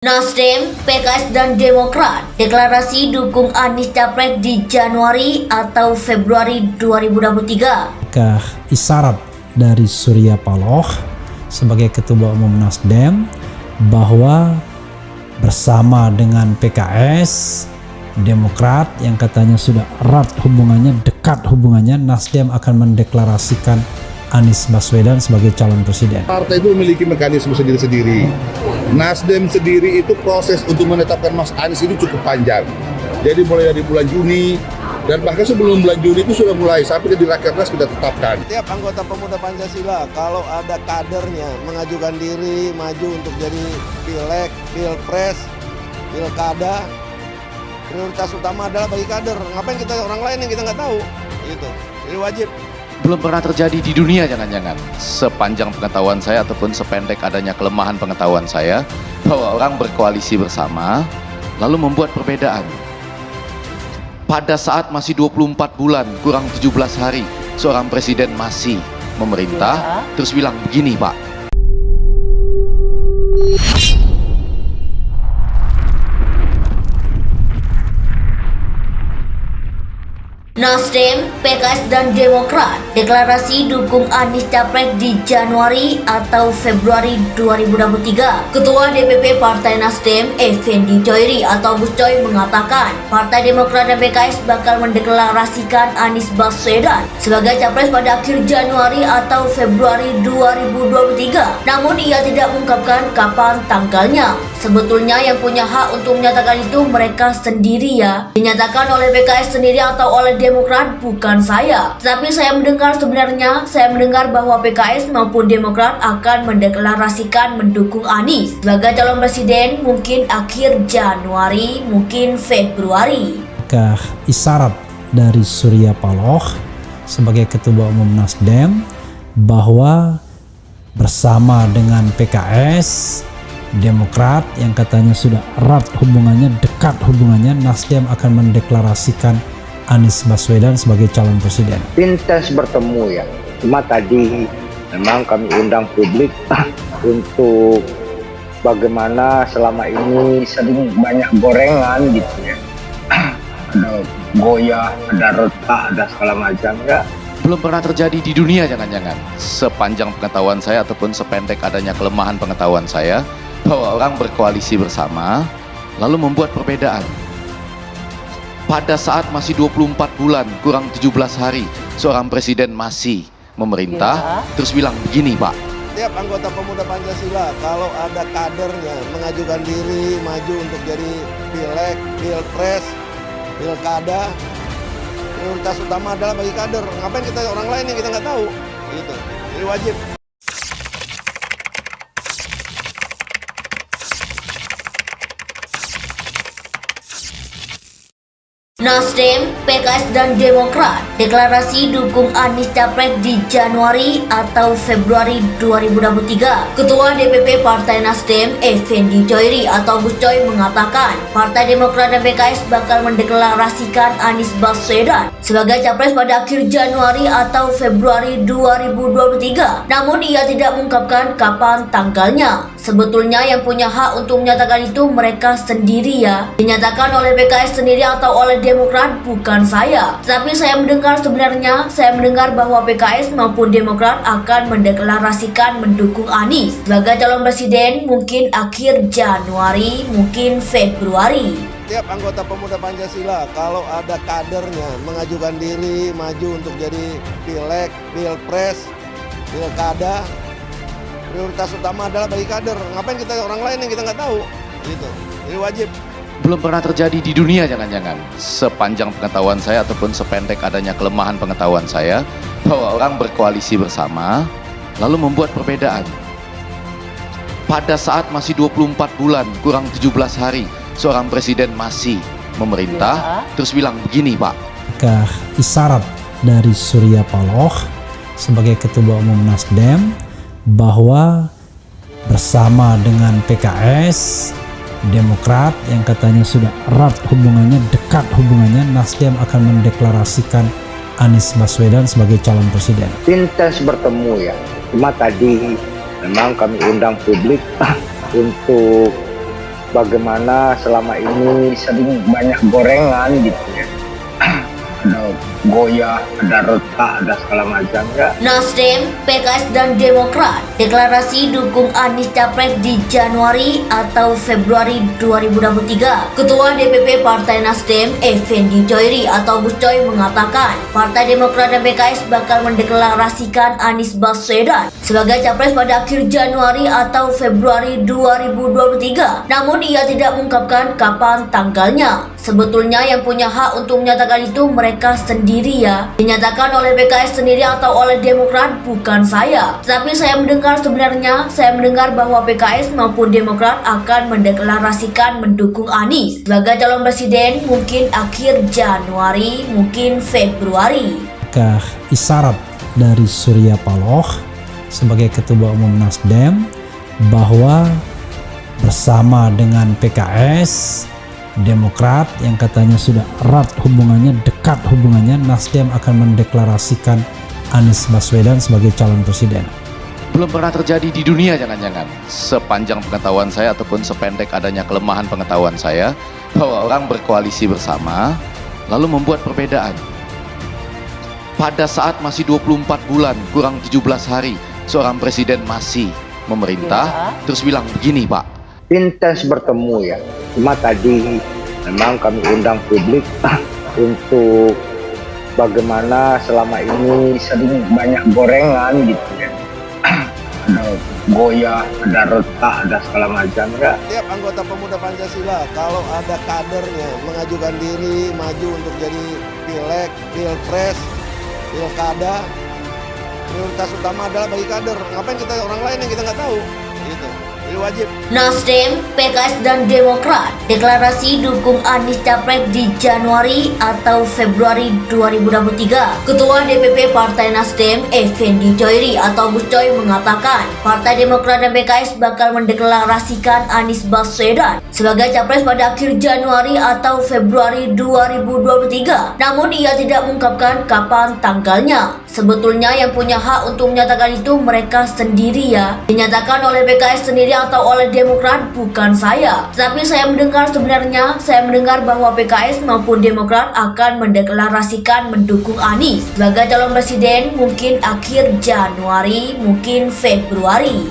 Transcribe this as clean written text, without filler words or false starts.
Nasdem, PKS, dan Demokrat deklarasi dukung Anies Capres di Januari atau Februari 2023. Apakah isyarat dari Surya Paloh sebagai Ketua Umum Nasdem bahwa bersama dengan PKS, Demokrat yang katanya sudah erat hubungannya, dekat hubungannya, Nasdem akan mendeklarasikan Anies Baswedan sebagai calon presiden. Partai itu memiliki mekanisme sendiri-sendiri. Nasdem sendiri itu proses untuk menetapkan Mas Anies itu cukup panjang. Jadi mulai dari bulan Juni dan bahkan sebelum bulan Juni itu sudah mulai sampai di Rakernas kita tetapkan. Tiap anggota pemuda Pancasila kalau ada kadernya mengajukan diri maju untuk jadi pileg, pilpres, pilkada, prioritas utama adalah bagi kader. Ngapain kita orang lain yang kita nggak tahu? Gitu. Jadi wajib. Belum pernah terjadi di dunia jangan-jangan. Sepanjang pengetahuan saya ataupun sependek adanya kelemahan pengetahuan saya, bahwa orang berkoalisi bersama lalu membuat perbedaan. Pada saat masih 24 bulan, kurang 17 hari, seorang presiden masih memerintah, terus bilang begini, Pak. Nasdem, PKS, dan Demokrat deklarasi dukung Anies Capres di Januari atau Februari 2023. Ketua DPP Partai Nasdem, Effendi Choiri atau Gus Coy mengatakan Partai Demokrat dan PKS bakal mendeklarasikan Anies Baswedan sebagai Capres pada akhir Januari atau Februari 2023. Namun ia tidak mengungkapkan kapan tanggalnya. Sebetulnya yang punya hak untuk menyatakan itu mereka sendiri ya. Dinyatakan oleh PKS sendiri atau oleh Demokrat bukan saya. Tetapi saya mendengar bahwa PKS maupun Demokrat akan mendeklarasikan mendukung Anies sebagai calon presiden mungkin akhir Januari, mungkin Februari. Apakah isyarat dari Surya Paloh sebagai Ketua Umum Nasdem bahwa bersama dengan PKS, Demokrat yang katanya sudah erat hubungannya, dekat hubungannya, Nasdem akan mendeklarasikan Anies Baswedan sebagai calon presiden. Intens bertemu ya, cuma tadi memang kami undang publik untuk bagaimana selama ini sering banyak gorengan gitu ya. Ada goyah, ada rotah, ada segala macam ya. Belum pernah terjadi di dunia jangan-jangan. Sepanjang pengetahuan saya ataupun sependek adanya kelemahan pengetahuan saya, bahwa orang berkoalisi bersama lalu membuat perbedaan. Pada saat masih 24 bulan, kurang 17 hari, seorang presiden masih memerintah, terus bilang begini, Pak. Tiap anggota pemuda Pancasila kalau ada kadernya mengajukan diri maju untuk jadi pileg, pilpres, pilkada, prioritas utama adalah bagi kader. Ngapain kita orang lain yang kita nggak tahu? Gitu. Jadi wajib. Nasdem, PKS, dan Demokrat deklarasi dukung Anies Capres di Januari atau Februari 2023. Ketua DPP Partai Nasdem, Effendi Choiri atau Gus Coy mengatakan Partai Demokrat dan PKS bakal mendeklarasikan Anies Baswedan sebagai Capres pada akhir Januari atau Februari 2023. Namun ia tidak mengungkapkan kapan tanggalnya. Sebetulnya yang punya hak untuk menyatakan itu mereka sendiri ya. Dinyatakan oleh PKS sendiri atau oleh Demokrat bukan saya. Tetapi saya mendengar bahwa PKS maupun Demokrat akan mendeklarasikan mendukung Anies sebagai calon presiden mungkin akhir Januari, mungkin Februari. Tiap anggota pemuda Pancasila kalau ada kadernya mengajukan diri maju untuk jadi pileg, pilpres, pilkada, prioritas utama adalah bagi kader. Ngapain kita orang lain yang kita nggak tahu? Gitu. Jadi wajib. Belum pernah terjadi di dunia jangan-jangan. Sepanjang pengetahuan saya ataupun sependek adanya kelemahan pengetahuan saya, bahwa orang berkoalisi bersama lalu membuat perbedaan. Pada saat masih 24 bulan, kurang 17 hari, seorang presiden masih memerintah, terus bilang begini, Pak. Apakah isyarat dari Surya Paloh sebagai Ketua Umum Nasdem bahwa bersama dengan PKS, Demokrat yang katanya sudah erat hubungannya, dekat hubungannya, Nasdem akan mendeklarasikan Anies Baswedan sebagai calon presiden. Intens bertemu ya, cuma tadi memang kami undang publik untuk bagaimana selama ini sering banyak gorengan gitu ya. Ada goyah, ada retak, ada segala macam ya. Nasdem, PKS dan Demokrat deklarasi dukung Anies Capres di Januari atau Februari 2023. Ketua DPP Partai Nasdem, Effendi Joiri atau Gus Coy mengatakan Partai Demokrat dan PKS bakal mendeklarasikan Anies Baswedan sebagai capres pada akhir Januari atau Februari 2023. Namun ia tidak mengungkapkan kapan tanggalnya. Sebetulnya yang punya hak untuk menyatakan itu mereka sendiri ya. Dinyatakan oleh PKS sendiri atau oleh Demokrat, bukan saya. Tetapi saya mendengar bahwa PKS maupun Demokrat akan mendeklarasikan mendukung Anies sebagai calon presiden mungkin akhir Januari, mungkin Februari. Apakah isyarat dari Surya Paloh sebagai Ketua Umum Nasdem bahwa bersama dengan PKS, Demokrat yang katanya sudah erat hubungannya, dekat hubungannya, Nasdem akan mendeklarasikan Anies Baswedan sebagai calon presiden? Belum pernah terjadi di dunia jangan-jangan. Sepanjang pengetahuan saya ataupun sependek adanya kelemahan pengetahuan saya, bahwa orang berkoalisi bersama lalu membuat perbedaan. Pada saat masih 24 bulan, kurang 17 hari, seorang presiden masih memerintah, terus bilang begini, Pak. Intens bertemu ya. Cuma tadi memang kami undang publik untuk bagaimana selama ini sering banyak gorengan gitu ya. Ada goyah, ada retak, ada segala macam ya. Tiap anggota pemuda Pancasila kalau ada kadernya mengajukan diri maju untuk jadi pileg, pilpres, pilkada, prioritas utama adalah bagi kader. Ngapain kita orang lain yang kita nggak tahu? Gitu. Jadi wajib. Nasdem, PKS dan Demokrat deklarasi dukung Anies Capres di Januari atau Februari 2023. Ketua DPP Partai Nasdem, Effendi Joiri atau Gus Coy mengatakan Partai Demokrat dan PKS bakal mendeklarasikan Anies Baswedan sebagai capres pada akhir Januari atau Februari 2023. Namun ia tidak mengungkapkan kapan tanggalnya. Sebetulnya yang punya hak untuk menyatakan itu mereka sendiri ya. Dinyatakan oleh PKS sendiri atau oleh Demokrat, bukan saya. Tetapi saya mendengar bahwa PKS maupun Demokrat akan mendeklarasikan mendukung Anies sebagai calon presiden mungkin akhir Januari, mungkin Februari.